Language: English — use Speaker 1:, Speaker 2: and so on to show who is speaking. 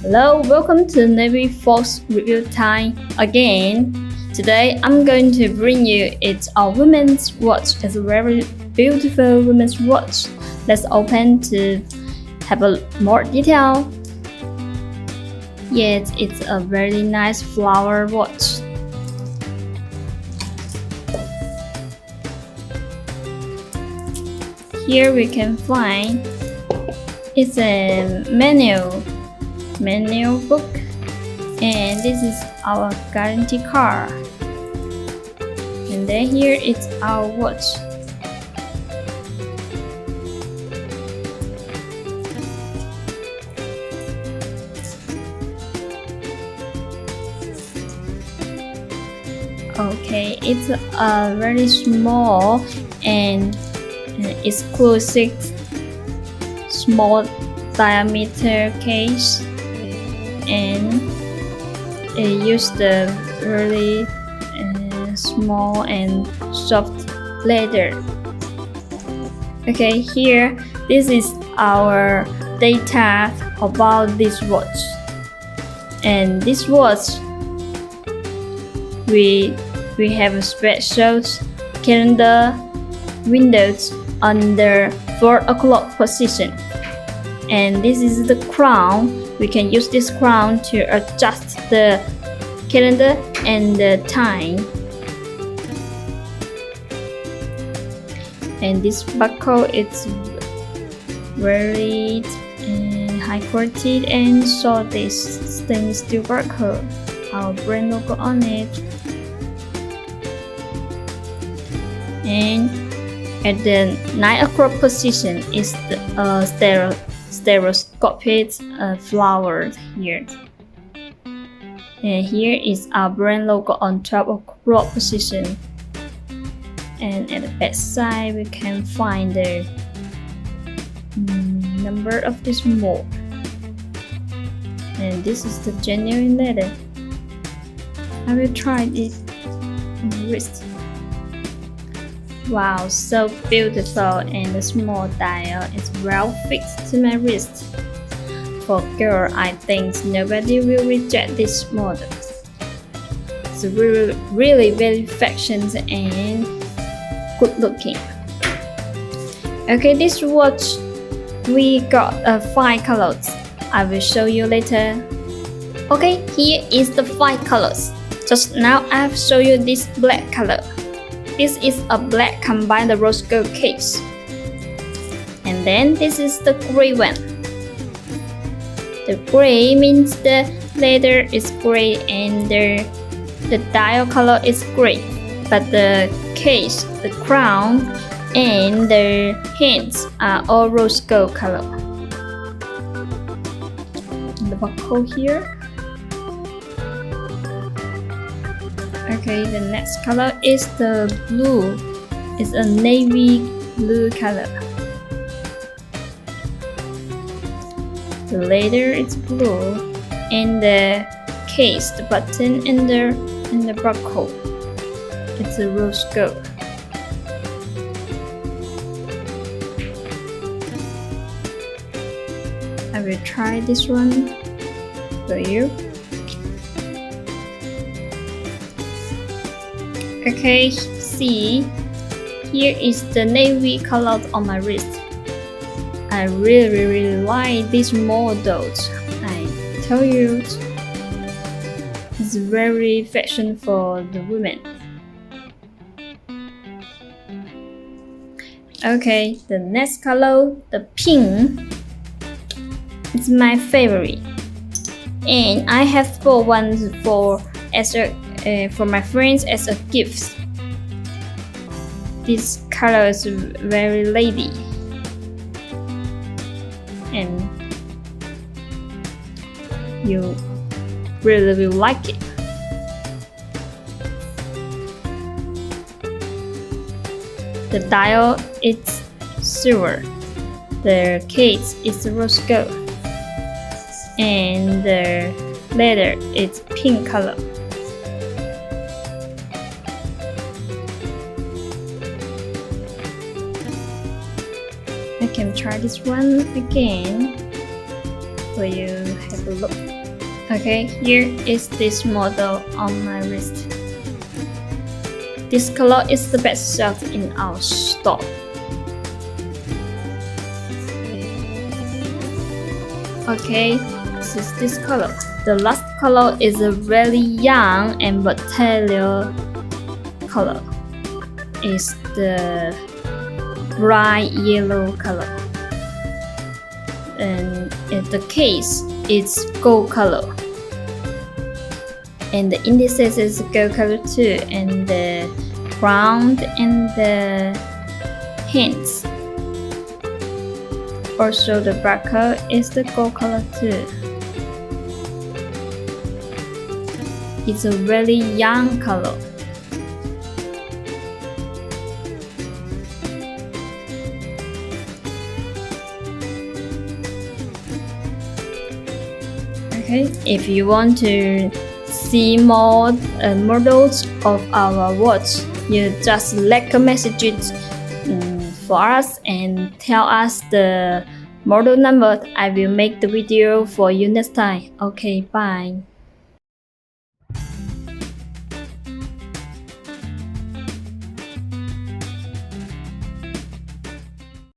Speaker 1: Hello, welcome to NAVIFORCE review time again. Today I'm going to bring you it's a women's watch. It's a very beautiful women's watch. Let's open to have a more detail. Yes, it's a very nice flower watch. Here we can find it's a menu book, and this is our guarantee card, and then here it's our watch. Okay, it's a very small and exclusive small diameter case, and it used the really small and soft leather. Okay, here this is our data about this watch, and this watch we have a special calendar windows on the 4 o'clock position, and this is the crown. We can use this crown to adjust the calendar and the time. And this buckle is very high quality and so this stainless steel buckle, our brand logo on it. And at the 9 o'clock position is the stereoscopic flower here. And here is our brand logo on 12 o'clock position. And at the back side we can find the number of this mold. And this is the genuine leather. I will try it on the wrist. Wow, so beautiful, and the small dial is well fixed to my wrist. For girl, I think nobody will reject this model. It's really very fashion and good looking. Okay, this watch we got 5 colors. I will show you later. Okay, here is the 5 colors. Just now I have shown you this black color. This is a black combined rose gold case. And then this is the gray one. The gray means the leather is gray and the dial color is gray. But the case, the crown, and the hands are all rose gold color. The buckle here. Okay, the next color is the blue. It's a navy blue color. The leather is blue, and the case, the button, and the buckle, it's a rose gold. I will try this one for you. Okay, see, here is the navy color on my wrist. I really like these models. I tell you, it's very fashion for the women. Okay, the next color, the pink, it's my favorite, and I have 4 ones for my friends as a gift. This color is very lady, and you really will like it. The dial is silver, the case is rose gold, and the leather is pink color. I can try this one again for you have a look. Okay, here is this model on my wrist. This color is the best sold in our store. Okay, this is this color. The last color is a really young and metallic color. It's the bright yellow color. And in the case, it's gold color. And the indices is gold color too, and the crown and the hands. Also the backer is the gold color too. It's a really young color. Okay, if you want to see more models of our watch, you just like a message for us and tell us the model number. I will make the video for you next time. Okay, bye.